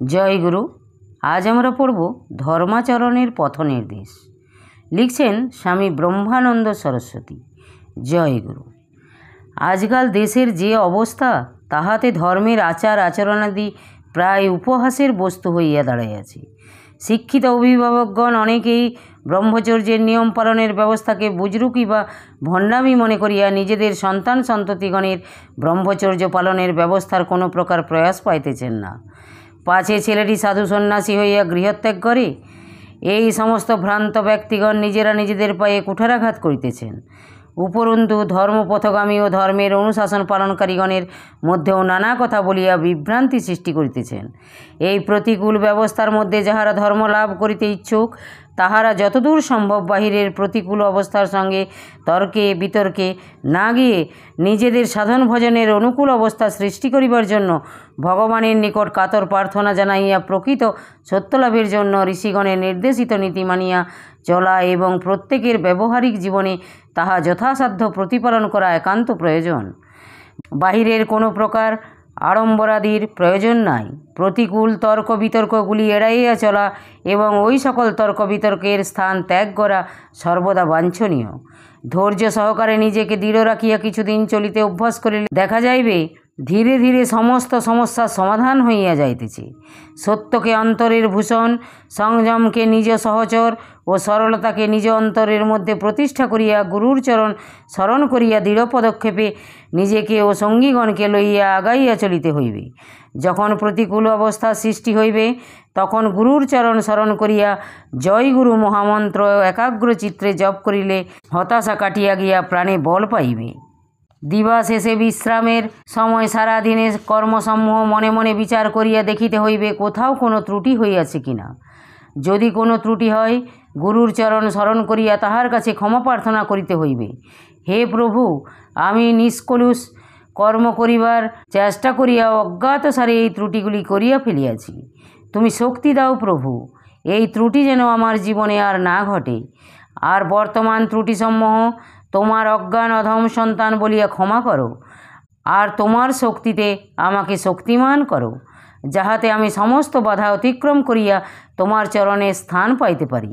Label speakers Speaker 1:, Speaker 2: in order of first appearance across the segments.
Speaker 1: জয় গুরু। আজ আমরা পড়ব ধর্মাচরণের পথনির্দেশ। লিখছেন স্বামী ব্রহ্মানন্দ সরস্বতী। জয় গুরু। আজকাল দেশের যে অবস্থা, তাহাতে ধর্মের আচার আচরণাদি প্রায় উপহাসের বস্তু হইয়া দাঁড়াইয়াছে। শিক্ষিত অভিভাবকগণ অনেকেই ব্রহ্মচর্যের নিয়ম পালনের ব্যবস্থাকে বুজরুকি বা ভণ্ডামি মনে করিয়া নিজেদের সন্তান সন্ততিগণের ব্রহ্মচর্য পালনের ব্যবস্থার কোনো প্রকার প্রয়াস পাইতেছেন না। পাছে ছেলেটি সাধু সন্ন্যাসী হইয়া গৃহত্যাগ করে, এই সমস্ত ভ্রান্ত ব্যক্তিগণ নিজেরা নিজেদের পায়ে কুঠারাঘাত করিতেছেন। উপরন্তু ধর্মপথগামী ও ধর্মের অনুশাসন পালনকারীগণের মধ্যেও নানা কথা বলিয়া বিভ্রান্তি সৃষ্টি করিতেছেন। এই প্রতিকূল ব্যবস্থার মধ্যে যাহারা ধর্ম লাভ করিতে ইচ্ছুক, তাহারা যতদূর সম্ভব বাহিরের প্রতিকূল অবস্থার সঙ্গে তর্কে বিতর্কে না গিয়ে নিজেদের সাধন ভজনের অনুকূল অবস্থা সৃষ্টি করিবার জন্য ভগবানের নিকট কাতর প্রার্থনা জানাইয়া প্রকৃত সত্যলাভের জন্য ঋষিগণের নির্দেশিত নীতি মানিয়া চলা এবং প্রত্যেকের ব্যবহারিক জীবনে তাহা যথাসাধ্য প্রতিপালন করা একান্ত প্রয়োজন। বাহিরের কোনো প্রকার আড়ম্বরাদির প্রয়োজন নাই। প্রতিকূল তর্ক বিতর্কগুলি এড়াইয়া চলা এবং ওই সকল তর্ক বিতর্কের স্থান ত্যাগ করা সর্বদা বাঞ্ছনীয়। ধৈর্য সহকারে নিজেকে দৃঢ় রাখিয়া কিছুদিন চলিতে অভ্যাস করিলে দেখা যাইবে ধীরে ধীরে সমস্ত সমস্যার সমাধান হইয়া যাইতেছে। সত্যকে অন্তরের ভূষণ, সংযমকে নিজ সহচর ও সরলতাকে নিজ অন্তরের মধ্যে প্রতিষ্ঠা করিয়া গুরুর চরণ স্মরণ করিয়া দৃঢ় পদক্ষেপে নিজেকে ও সঙ্গীগণকে লইয়া আগাইয়া চলিতে হইবে। যখন প্রতিকূল অবস্থা সৃষ্টি হইবে, তখন গুরুর চরণ স্মরণ করিয়া জয় গুরু মহামন্ত্র একাগ্র চিত্রে জপ করিলে হতাশা কাটিয়া গিয়া প্রাণে বল পাইবে। দিবা শেষে বিশ্রামের সময় সারাদিনের কর্মসমূহ মনে মনে বিচার করিয়া দেখিতে হইবে কোথাও কোনো ত্রুটি হইয়াছে কিনা। যদি কোনো ত্রুটি হয়, গুরুর চরণ স্মরণ করিয়া তাহার কাছে ক্ষমা প্রার্থনা করিতে হইবে। হে প্রভু, আমি নিষ্কলুষ কর্ম করিবার চেষ্টা করিয়া অজ্ঞাতসারে এই ত্রুটিগুলি করিয়া ফেলিয়াছি। তুমি শক্তি দাও প্রভু, এই ত্রুটি যেন আমার জীবনে আর না ঘটে। আর বর্তমান ত্রুটিসমূহ তোমার অজ্ঞান অধম সন্তান বলিয়া ক্ষমা করো, আর তোমার শক্তিতে আমাকে শক্তিমান করো, যাহাতে আমি সমস্ত বাধা অতিক্রম করিয়া তোমার চরণে স্থান পাইতে পারি।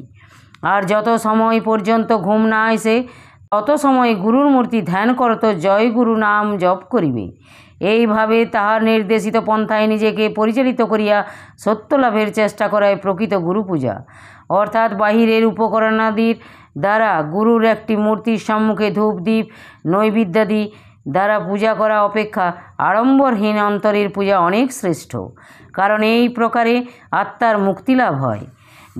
Speaker 1: আর যত সময় পর্যন্ত ঘুম না আসে, তত সময় গুরুর মূর্তি ধ্যান করত জয় গুরু নাম জপ করিবে। এইভাবে তাহার নির্দেশিত পন্থায় নিজেকে পরিচালিত করিয়া সত্যলাভের চেষ্টা করায় প্রকৃত গুরু পূজা। অর্থাৎ বাহিরের উপকরণাদির দ্বারা গুরুর একটি মূর্তির সম্মুখে ধূপ দীপ নৈবেদ্যাদি দ্বারা পূজা করা অপেক্ষা আড়ম্বরহীন অন্তরের পূজা অনেক শ্রেষ্ঠ, কারণ এই প্রকারে আত্মার মুক্তিলাভ হয়।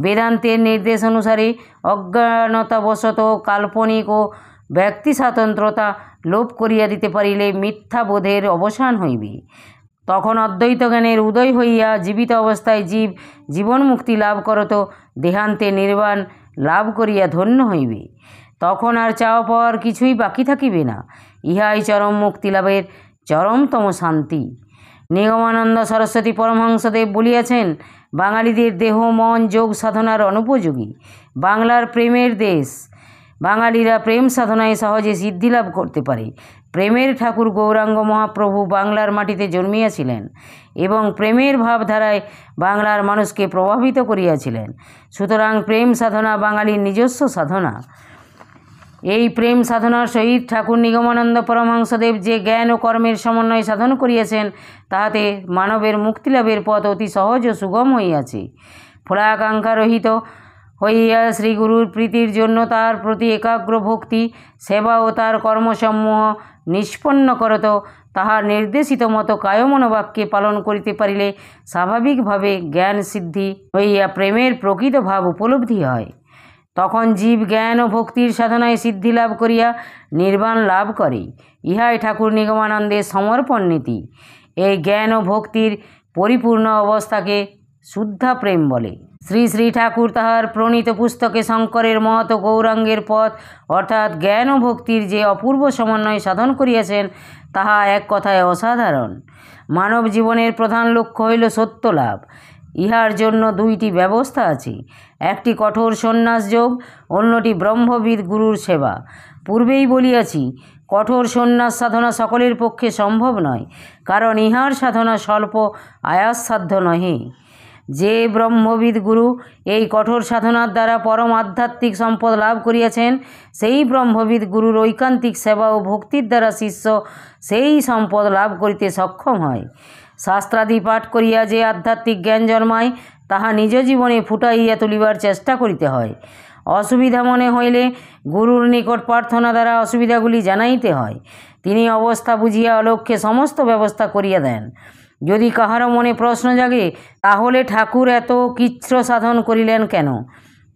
Speaker 1: বেদান্তের নির্দেশ অনুসারে অজ্ঞানতাবশত কাল্পনিক ও ব্যক্তি স্বাতন্ত্রতা লোপ করিয়া দিতে পারিলে মিথ্যা বোধের অবসান হইবে। তখন অদ্বৈত জ্ঞানের উদয় হইয়া জীবিত অবস্থায় জীব জীবন মুক্তি লাভ করত, দেহান্তে নির্বাণ লাভ করিয়া ধন্য হইবে। তখন আর চাওয়া পাওয়ার কিছুই বাকি থাকিবে না। ইহাই চরম মুক্তি লাভের চরমতম শান্তি। নিগমানন্দ সরস্বতী পরমহংসদেব বলিয়াছেন, বাঙালিদের দেহ মন যোগ সাধনার অনুপযোগী। বাংলার প্রেমের দেশ, বাঙালিরা প্রেম সাধনায় সহজে সিদ্ধিলাভ করতে পারে। প্রেমের ঠাকুর গৌরাঙ্গ মহাপ্রভু বাংলার মাটিতে জন্মিয়াছিলেন এবং প্রেমের ভাবধারায় বাংলার মানুষকে প্রভাবিত করিয়াছিলেন। সুতরাং প্রেম সাধনা বাঙালির নিজস্ব সাধনা। এই প্রেম সাধনার সহিত ঠাকুর নিগমানন্দ পরমহংসদেব যে জ্ঞান ও কর্মের সমন্বয় সাধন করিয়াছেন, তাহাতে মানবের মুক্তিলাভের পথ অতি সহজ ও সুগম হইয়াছে। ফলাকাঙ্ক্ষা রহিত হইয়া শ্রীগুরুর প্রীতির জন্য তার প্রতি একাগ্র ভক্তি সেবা ও তার কর্মসমূহ নিষ্পন্ন করত তাহার নির্দেশিত মতো কায়মনোবাক্যে পালন করিতে পারিলে স্বাভাবিকভাবে জ্ঞান সিদ্ধি হইয়া প্রেমের প্রকৃত ভাব উপলব্ধি হয়। তখন জীব জ্ঞান ও ভক্তির সাধনায় সিদ্ধি লাভ করিয়া নির্বাণ লাভ করে। ইহাই ঠাকুর নিগমানন্দের সমর্পণ নীতি। এই জ্ঞান ও ভক্তির পরিপূর্ণ অবস্থাকে শুদ্ধা প্রেম বলে। শ্রী শ্রী ঠাকুর তাহার প্রণীত পুস্তকে শঙ্করের মত ও গৌরাঙ্গের পথ অর্থাৎ জ্ঞান ও ভক্তির যে অপূর্ব সমন্বয় সাধন করিয়াছেন, তাহা এক কথায় অসাধারণ। মানব জীবনের প্রধান লক্ষ্য হইল সত্য লাভ। ইহার জন্য দুইটি ব্যবস্থা আছে, একটি কঠোর সন্ন্যাস যোগ, অন্যটি ব্রহ্মবিদ গুরুর সেবা। পূর্বেই বলিয়াছি, কঠোর সন্ন্যাস সাধনা সকলের পক্ষে সম্ভব নয়, কারণ ইহার সাধনা স্বল্প আয়াসসাধ্য নহে। যে ব্রহ্মবিদ গুরু এই কঠোর সাধনার দ্বারা পরম আধ্যাত্মিক সম্পদ লাভ করিয়াছেন, সেই ব্রহ্মবিদ গুরুর ঐকান্তিক সেবা ও ভক্তির দ্বারা শিষ্য সেই সম্পদ লাভ করিতে সক্ষম হয়। শাস্ত্রাদি পাঠ করিয়া যে আধ্যাত্মিক জ্ঞান জন্মায়, তাহা নিজ জীবনে ফুটাইয়া তুলিবার চেষ্টা করিতে হয়। অসুবিধা মনে হইলে গুরুর নিকট প্রার্থনা দ্বারা অসুবিধাগুলি জানাইতে হয়। তিনি অবস্থা বুঝিয়া অলক্ষ্যে সমস্ত ব্যবস্থা করিয়া দেন। যদি কাহারও মনে প্রশ্ন জাগে, তাহলে ঠাকুর এত কৃচ্ছ সাধন করিলেন কেন?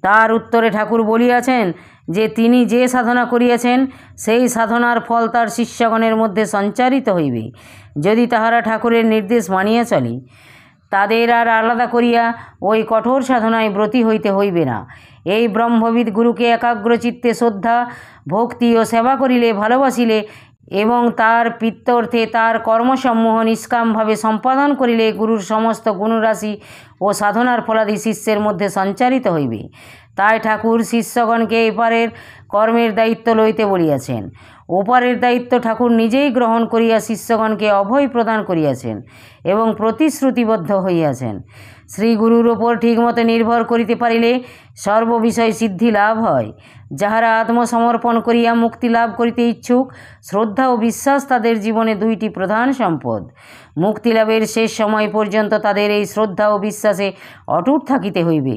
Speaker 1: তার উত্তরে ঠাকুর বলিয়াছেন যে তিনি যে সাধনা করিয়াছেন, সেই সাধনার ফল তার শিষ্যগণের মধ্যে সঞ্চারিত হইবে, যদি তাহারা ঠাকুরের নির্দেশ মানিয়া চলে। তাদের আর আলাদা করিয়া ওই কঠোর সাধনায় ব্রতী হইতে হইবে না। এই ব্রহ্মবিদ গুরুকে একাগ্রচিত্তে শ্রদ্ধা, ভক্তি ও সেবা করিলে, ভালোবাসিলে এবং তার পিত্তর্থে তার কর্মসমূহ নিষ্কামভাবে সম্পাদন করিলে গুরুর সমস্ত গুণরাশি ও সাধনার ফলাদি শিষ্যের মধ্যে সঞ্চারিত হইবে। তাই ঠাকুর শিষ্যগণকে এপারের কর্মের দায়িত্ব লইতে বলিয়াছেন। ওপারের দায়িত্ব ঠাকুর নিজেই গ্রহণ করিয়া শিষ্যগণকে অভয় প্রদান করিয়াছেন এবং প্রতিশ্রুতিবদ্ধ হইয়াছেন। শ্রীগুরুর ওপর ঠিকমতো নির্ভর করিতে পারিলে সর্ববিষয় সিদ্ধি লাভ হয়। যাহারা আত্মসমর্পণ করিয়া মুক্তি লাভ করিতে ইচ্ছুক, শ্রদ্ধা ও বিশ্বাস তাদের জীবনে দুইটি প্রধান সম্পদ। মুক্তি লাভের শেষ সময় পর্যন্ত তাদের এই শ্রদ্ধা ও বিশ্বাসে অটুট থাকিতে হইবে,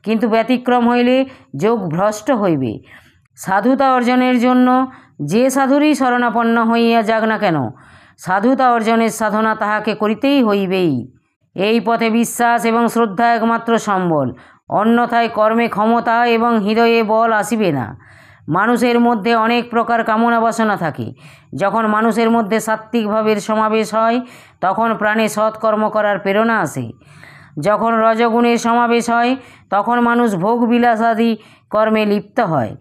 Speaker 1: কিন্তু ব্যতিক্রম হইলে যোগ ভ্রষ্ট হইবে। সাধুতা অর্জনের জন্য যে সাধুরই শরণাপন্ন হইয়া যাক না কেন, সাধুতা অর্জনের সাধনা তাহাকে করিতেই হইবেই। এই পথে বিশ্বাস এবং শ্রদ্ধা একমাত্র সম্বল, অন্যথায় কর্মে ক্ষমতা এবং হৃদয়ে বল আসিবে না। মানুষের মধ্যে অনেক প্রকার কামনা বাসনা থাকে। যখন মানুষের মধ্যে সাত্ত্বিক ভাবের সমাবেশ হয়, তখন প্রাণে সৎকর্ম করার প্রেরণা আসে। যখন রজগুণের সমাবেশ হয়, তখন মানুষ ভোগ বিলাসাদি কর্মে লিপ্ত হয়।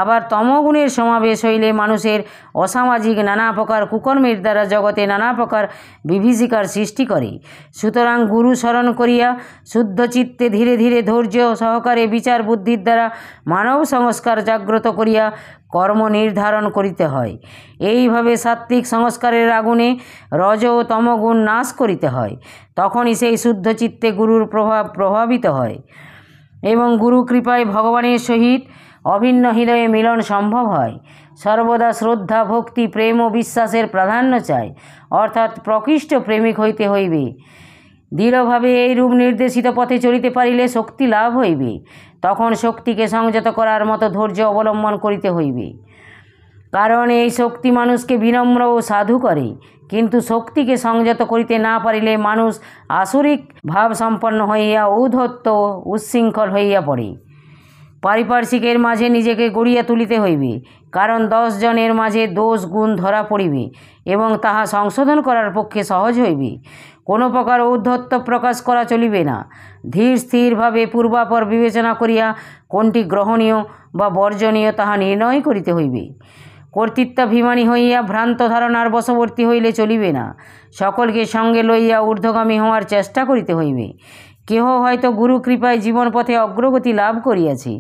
Speaker 1: আবার তমগুণের সমাবেশ হইলে মানুষের অসামাজিক নানা প্রকার কুকর্মের দ্বারা জগতে নানা প্রকার বিভীষিকার সৃষ্টি করে। সুতরাং গুরু স্মরণ করিয়া শুদ্ধ চিত্তে ধীরে ধীরে ধৈর্য সহকারে বিচার বুদ্ধির দ্বারা মানব সংস্কার জাগ্রত করিয়া কর্ম নির্ধারণ করিতে হয়। এইভাবে সাত্ত্বিক সংস্কারের আগুনে রজ ও তমগুণ নাশ করিতে হয়। তখনই সেই শুদ্ধ চিত্তে গুরুর প্রভাব প্রভাবিত হয় এবং গুরু কৃপায় ভগবানের সহিত অভিন্ন হৃদয়ে মিলন সম্ভব হয়। সর্বদা শ্রদ্ধা, ভক্তি, প্রেম ও বিশ্বাসের প্রাধান্য চাই, অর্থাৎ প্রকৃষ্ট প্রেমিক হইতে হইবে। দৃঢ়ভাবে এই রূপ নির্দেশিত পথে চলিতে পারিলে শক্তি লাভ হইবে। তখন শক্তিকে সংযত করার মতো ধৈর্য অবলম্বন করিতে হইবে, কারণ এই শক্তি মানুষকে বিনম্র ও সাধু করে। কিন্তু শক্তিকে সংযত করিতে না পারিলে মানুষ আসরিক ভাব সম্পন্ন হইয়া ঔদ্ধত্য উচ্ছৃঙ্খল হইয়া পড়ে। পারিপার্শ্বিকের মাঝে নিজেকে গড়িয়া তুলিতে হইবে, কারণ 10 জনের মাঝে দোষ গুণ ধরা পড়িবে এবং তাহা সংশোধন করার পক্ষে সহজ হইবে। কোনো প্রকার ঔদ্ধত্য প্রকাশ করা চলিবে না। ধীর স্থিরভাবে পূর্বাপর বিবেচনা করিয়া কোনটি গ্রহণীয় বা বর্জনীয় তাহা নির্ণয় করিতে হইবে। কর্তৃত্বাভিমানী হইয়া ভ্রান্ত ধারণার বশবর্তী হইলে চলিবে না। সকলকে সঙ্গে লইয়া ঊর্ধ্বগামী হওয়ার চেষ্টা করিতে হইবে। কেহ হয়তো গুরু কৃপায় জীবন পথে অগ্রগতি লাভ করিয়াছে,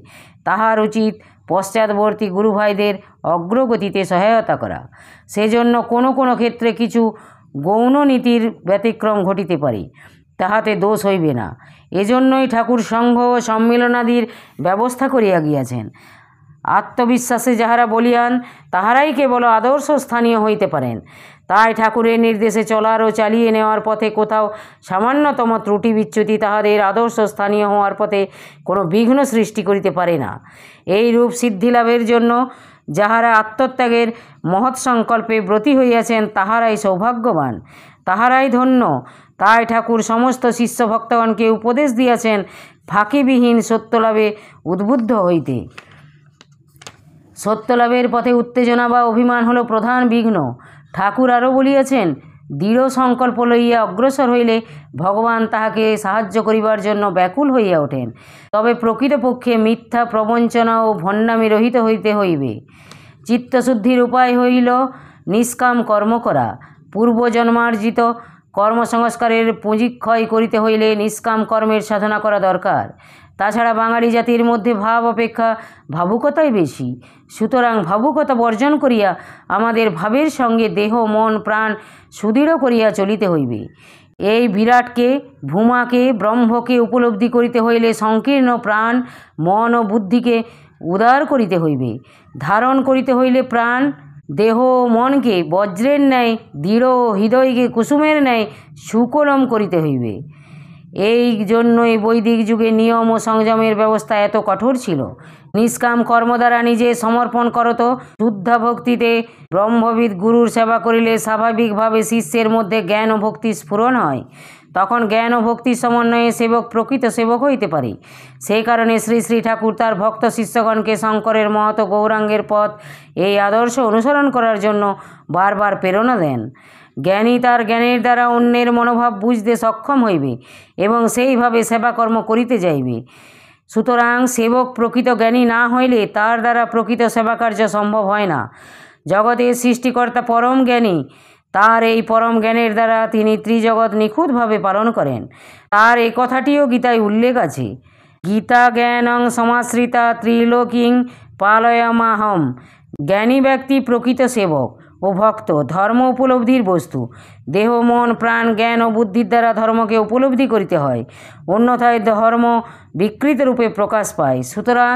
Speaker 1: তাহার উচিত পশ্চাৎবর্তী গুরু ভাইদের অগ্রগতিতে সহায়তা করা। সেজন্য কোনো কোনো ক্ষেত্রে কিছু গৌণ নীতির ব্যতিক্রম ঘটিতে পারে, তাহাতে দোষ হইবে না। এজন্যই ঠাকুর সংঘ ও সম্মিলনাদির ব্যবস্থা করিয়া গিয়াছেন। আত্মবিশ্বাসে যাহারা বলিয়ান, তাহারাই কেবল আদর্শ স্থানীয় হইতে পারেন। তাই ঠাকুরের নির্দেশে চলার ও চালিয়ে নেওয়ার পথে কোথাও সামান্যতম ত্রুটি বিচ্যুতি তাহাদের আদর্শ স্থানীয় হওয়ার পথে কোনো বিঘ্ন সৃষ্টি করিতে পারে না। এই রূপ সিদ্ধি লাভের জন্য যাহারা আত্মত্যাগের মহৎ সংকল্পে ব্রতী হইয়াছেন, তাহারাই সৌভাগ্যবান, তাহারাই ধন্য। তাই ঠাকুর সমস্ত শিষ্য ভক্তগণকে উপদেশ দিয়াছেন ফাঁকিবিহীন সত্যলাভে উদ্বুদ্ধ হইতে। সত্যলাভের পথে উত্তেজনা বা অভিমান হল প্রধান বিঘ্ন। ঠাকুর আরও বলিয়াছেন, দৃঢ় সংকল্প লইয়া অগ্রসর হইলে ভগবান তাহাকে সাহায্য করিবার জন্য ব্যাকুল হইয়া ওঠেন। তবে প্রকৃতপক্ষে মিথ্যা প্রবঞ্চনা ও ভণ্ডামি রহিত হইতে হইবে। চিত্তশুদ্ধির উপায় হইল নিষ্কাম কর্ম করা। পূর্বজন্মার্জিত কর্মসংস্কারের পুঁজিক্ষয় করিতে হইলে নিষ্কাম কর্মের সাধনা করা দরকার। তাছাড়া বাঙালি জাতির মধ্যে ভাব অপেক্ষা ভাবুকতাই বেশি। সুতরাং ভাবুকতা বর্জন করিয়া আমাদের ভাবের সঙ্গে দেহ, মন, প্রাণ সুদৃঢ় করিয়া চলিতে হইবে। এই বিরাটকে ভূমাকে ব্রহ্মকে উপলব্ধি করিতে হইলে সংকীর্ণ প্রাণ মন ও বুদ্ধিকে উদার করিতে হইবে। ধারণ করিতে হইলে প্রাণ দেহ মনকে বজ্রের ন্যায় দৃঢ়, হৃদয়কে কুসুমের ন্যায় সুকোমল করিতে হইবে। এই জন্যই বৈদিক যুগে নিয়ম ও সংযমের ব্যবস্থা এত কঠোর ছিল। নিষ্কাম কর্ম দ্বারা নিজে সমর্পণ করত। শুদ্ধ ভক্তিতে ব্রহ্মবিদ গুরুর সেবা করিলে স্বাভাবিকভাবে শিষ্যের মধ্যে জ্ঞান ও ভক্তি স্ফুরণ হয়। তখন জ্ঞান ও ভক্তির সমন্বয়ে সেবক প্রকৃত সেবক হইতে পারে। সেই কারণে শ্রী শ্রী ঠাকুর তার ভক্ত শিষ্যগণকে শঙ্করের মহৎ গৌরাঙ্গের পথ এই আদর্শ অনুসরণ করার জন্য বারবার প্রেরণা দেন। জ্ঞানী তার জ্ঞানের দ্বারা অন্যের মনোভাব বুঝতে সক্ষম হইবে এবং সেইভাবে সেবাকর্ম করিতে যাইবে। সুতরাং সেবক প্রকৃত জ্ঞানী না হইলে তার দ্বারা প্রকৃত সেবাকার্য সম্ভব হয় না। জগতের সৃষ্টিকর্তা পরম জ্ঞানী, তার এই পরম জ্ঞানের দ্বারা তিনি ত্রিজগৎ নিখুঁতভাবে পালন করেন। তার এই কথাটিও গীতায় উল্লেখ আছে। গীতা জ্ঞানং সমাশ্রিতা ত্রিলোকিং পালয়ামাহম। জ্ঞানী ব্যক্তি প্রকৃত সেবক ও ভক্ত, ধর্ম উপলব্ধির বস্তু। দেহ মন প্রাণ জ্ঞান ও বুদ্ধির দ্বারা ধর্মকে উপলব্ধি করিতে হয়, অন্যথায় ধর্ম বিকৃত রূপে প্রকাশ পায়। সুতরাং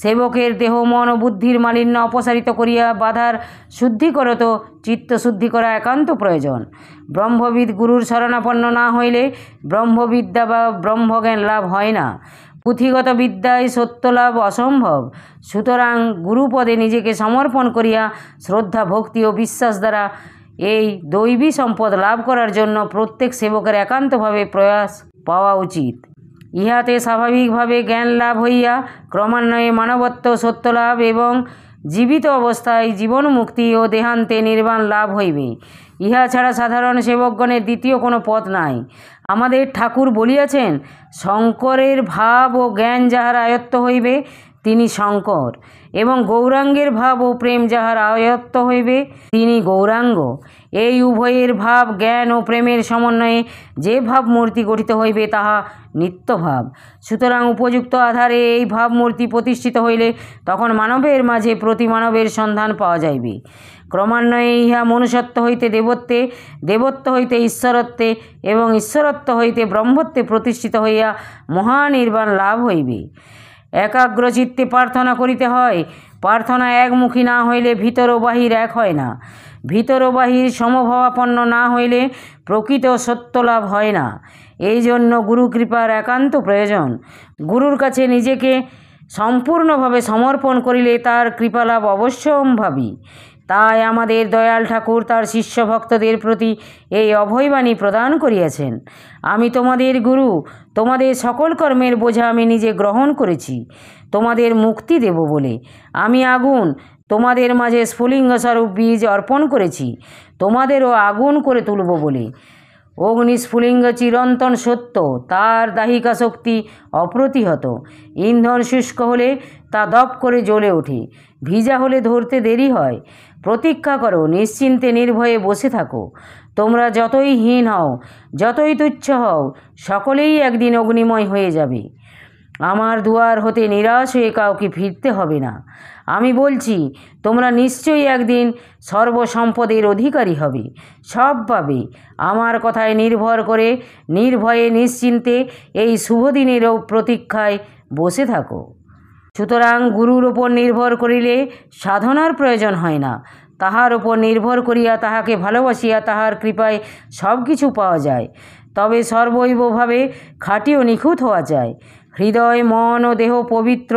Speaker 1: সেবকের দেহ মন ও বুদ্ধির মালিন্য অপসারিত করিয়া বাধার শুদ্ধি করত চিত্ত শুদ্ধি করা একান্ত প্রয়োজন। ব্রহ্মবিদ গুরুর শরণাপন্ন না হইলে ব্রহ্মবিদ্যা বা ব্রহ্মজ্ঞান লাভ হয় না। পুঁথিগত বিদ্যায় সত্য লাভ অসম্ভব। সুতরাং গুরুপদে নিজেকে সমর্পণ করিয়া শ্রদ্ধা ভক্তি ও বিশ্বাস দ্বারা এই দৈবী সম্পদ লাভ করার জন্য প্রত্যেক সেবকের একান্তভাবে প্রয়াস পাওয়া উচিত। ইহাতে স্বাভাবিকভাবে জ্ঞান লাভ হইয়া ক্রমান্বয়ে মানবত্ব সত্যলাভ এবং জীবিত অবস্থায় জীবন মুক্তি ও দেহান্তে নির্বাণ লাভ হইবে। ইহা ছাড়া সাধারণ সেবকগণের দ্বিতীয় কোনো পথ নাই। আমাদের ঠাকুর বলিয়াছেন, শঙ্করের ভাব ও জ্ঞান যাহার আয়ত্ত হইবে তিনি শঙ্কর, এবং গৌরাঙ্গের ভাব ও প্রেম যাহার আয়ত্ত হইবে তিনি গৌরাঙ্গ। এই উভয়ের ভাব জ্ঞান ও প্রেমের সমন্বয়ে যে ভাবমূর্তি গঠিত হইবে তাহা নিত্যভাব। সুতরাং উপযুক্ত আধারে এই ভাবমূর্তি প্রতিষ্ঠিত হইলে তখন মানবের মাঝে প্রতি মানবের সন্ধান পাওয়া যাইবে। ক্রমান্বয়ে ইহা মনুষ্যত্ব হইতে দেবত্বে, দেবত্ব হইতে ঈশ্বরত্বে এবং ঈশ্বরত্ব হইতে ব্রহ্মত্বে প্রতিষ্ঠিত হইয়া মহানির্বাণ লাভ হইবে। একাগ্রচিত্তে প্রার্থনা করিতে হয়। প্রার্থনা একমুখী না হইলে ভিতর ও বাহির এক হয় না। ভিতর ও বাহির সমভাবাপন্ন না হইলে প্রকৃত সত্য লাভ হয় না। এই জন্য গুরু কৃপার একান্ত প্রয়োজন। গুরুর কাছে নিজেকে সম্পূর্ণভাবে সমর্পণ করিলে তার কৃপালাভ অবশ্যম্ভাবী। তাই আমাদের দয়াল ঠাকুর তার শিষ্য ভক্তদের প্রতি এই অভয়বাণী প্রদান করিয়াছেন। আমি তোমাদের গুরু, তোমাদের সকল কর্মের বোঝা আমি নিজে গ্রহণ করেছি তোমাদের মুক্তি দেব বলে। আমি আগুন, তোমাদের মাঝে স্ফুলিঙ্গস্বরূপ বীজ অর্পণ করেছি তোমাদেরও আগুন করে তুলব বলে। অগ্নিস্ফুলিঙ্গ চিরন্তন সত্য, তার দাহিকা শক্তি অপ্রতিহত। ইন্ধন শুষ্ক হলে তা দপ করে জ্বলে ওঠে, ভিজা হলে ধরতে দেরি হয়। প্রতীক্ষা করো, নিশ্চিন্তে নির্ভয়ে বসে থাকো। তোমরা যতই হীন হও, যতই তুচ্ছ হও, সকলেই একদিন অগ্নিময় হয়ে যাবে। আমার দুয়ার হতে নিরাশ হয়ে কাউকে ফিরতে হবে না। আমি বলছি, তোমরা নিশ্চয়ই একদিন সর্বসম্পদের অধিকারী হবে, সব পাবে। আমার কথায় নির্ভর করে নির্ভয়ে নিশ্চিন্তে এই শুভদিনেরও প্রতীক্ষায় বসে থাকো। সুতরাং গুরুর ওপর নির্ভর করিলে সাধনার প্রয়োজন হয় না। তাহার ওপর নির্ভর করিয়া তাহাকে ভালোবাসিয়া তাহার কৃপায় সব কিছু পাওয়া যায়। তবে সর্বৈবভাবে খাঁটি ও নিখুঁত হওয়া যায়। হৃদয় মন ও দেহ পবিত্র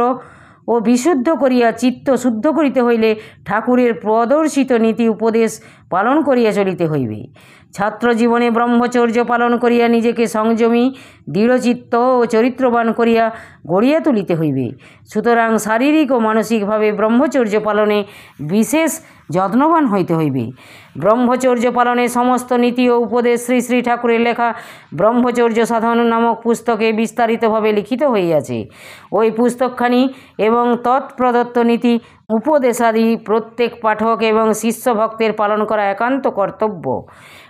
Speaker 1: ও বিশুদ্ধ করিয়া চিত্ত শুদ্ধ করিতে হইলে ঠাকুরের প্রদর্শিত নীতি উপদেশ পালন করিয়া চলিতে হইবে। ছাত্র জীবনে ব্রহ্মচর্য পালন করিয়া নিজেকে সংযমী, দৃঢ়চিত্ত ও চরিত্রবান করিয়া গড়িয়া তুলিতে হইবে। সুতরাং শারীরিক ও মানসিকভাবে ব্রহ্মচর্য পালনে বিশেষ যত্নবান হইতে হইবে। ব্রহ্মচর্য পালনের সমস্ত নীতি ও উপদেশ শ্রী শ্রী ঠাকুরের লেখা ব্রহ্মচর্য সাধন নামক পুস্তকে বিস্তারিতভাবে লিখিত হইয়াছে। ওই পুস্তকখানি এবং তৎপ্রদত্ত নীতি উপদেশাদি প্রত্যেক পাঠক এবং শিষ্য ভক্তের পালন করা একান্ত কর্তব্য।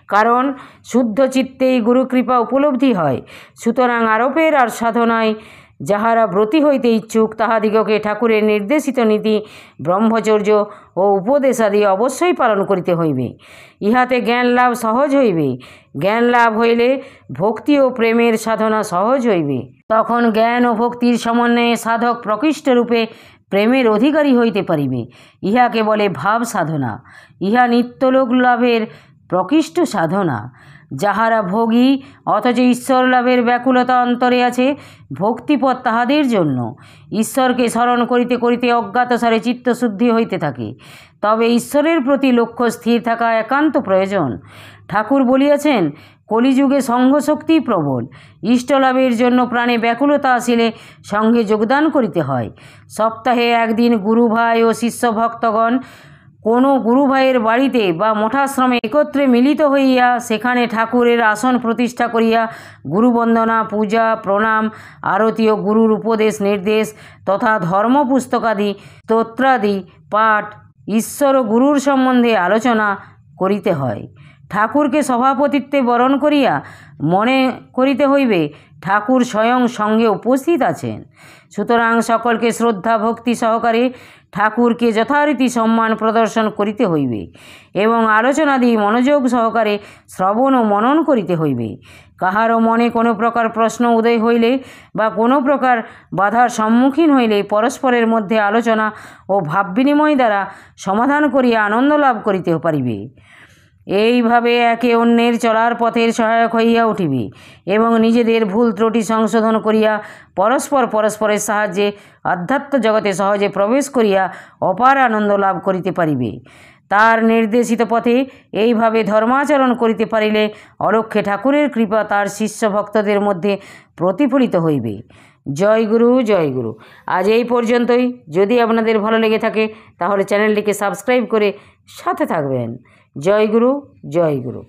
Speaker 1: কারণ শুদ্ধ চিত্তেই গুরুকৃপা উপলব্ধি হয়। সুতরাং আরোপের আর সাধনায় যাহারা ব্রতী হইতে ইচ্ছুক তাহাদিগকে ঠাকুরের নির্দেশিত নীতি ব্রহ্মচর্য ও উপদেশাদি অবশ্যই পালন করিতে হইবে। ইহাতে জ্ঞান লাভ সহজ হইবে। জ্ঞান লাভ হইলে ভক্তি ও প্রেমের সাধনা সহজ হইবে। তখন জ্ঞান ও ভক্তির সমন্বয়ে সাধক প্রকৃষ্টরূপে প্রেমের অধিকারী হইতে পারিবে। ইহাকে বলে ভাব সাধনা। ইহা নিত্যলোক লাভের প্রকৃষ্ট সাধনা। যাহারা ভোগী অথচ ঈশ্বর লাভের ব্যাকুলতা অন্তরে আছে, ভক্তিপথ তাহাদের জন্য। ঈশ্বরকে স্মরণ করিতে করিতে অজ্ঞাতসারে চিত্তশুদ্ধি হইতে থাকে। তবে ঈশ্বরের প্রতি লক্ষ্য স্থির থাকা একান্ত প্রয়োজন। ঠাকুর বলিয়াছেন, কলিযুগে সংঘশক্তি প্রবল। ইষ্টলাভের জন্য প্রাণে ব্যাকুলতা আসিলে সঙ্গে যোগদান করিতে হয়। সপ্তাহে একদিন গুরুভাই ও শিষ্য ভক্তগণ কোনো গুরুভাইয়ের বাড়িতে বা মঠাশ্রমে একত্রে মিলিত হইয়া সেখানে ঠাকুরের আসন প্রতিষ্ঠা করিয়া গুরুবন্দনা, পূজা, প্রণাম, আরতি ও গুরুর উপদেশ নির্দেশ তথা ধর্মপুস্তকাদি স্তোত্রাদি পাঠ, ঈশ্বর ও গুরুর সম্বন্ধে আলোচনা করিতে হয়। ঠাকুরকে সভাপতিত্বে বরণ করিয়া মনে করিতে হইবে ঠাকুর স্বয়ং সঙ্গে উপস্থিত আছেন। সুতরাং সকলকে শ্রদ্ধা ভক্তি সহকারে ঠাকুরকে যথারীতি সম্মান প্রদর্শন করিতে হইবে এবং আলোচনাদি মনোযোগ সহকারে শ্রবণ ও মনন করিতে হইবে। কাহারও মনে কোনো প্রকার প্রশ্ন উদয় হইলে বা কোনো প্রকার বাধার সম্মুখীন হইলে পরস্পরের মধ্যে আলোচনা ও ভাব বিনিময় দ্বারা সমাধান করিয়া আনন্দ লাভ করিতে পারিবে। এইভাবে একে অন্যের চলার পথের সহায়ক হইয়া উঠিবে এবং নিজেদের ভুল ত্রুটি সংশোধন করিয়া পরস্পরের সাহায্যে আধ্যাত্ম জগতে সহজে প্রবেশ করিয়া অপার আনন্দ লাভ করিতে পারিবে। তার নির্দেশিত পথে এইভাবে ধর্মাচরণ করিতে পারিলে অলক্ষ্যে ঠাকুরের কৃপা তার শিষ্য ভক্তদের মধ্যে প্রতিফলিত হইবে। জয় গুরু, জয় গুরু। আজ এই পর্যন্তই। যদি আপনাদের ভালো লেগে থাকে তাহলে চ্যানেলটিকে সাবস্ক্রাইব করে সাথে থাকবেন। জয় গুরু, জয় গুরু।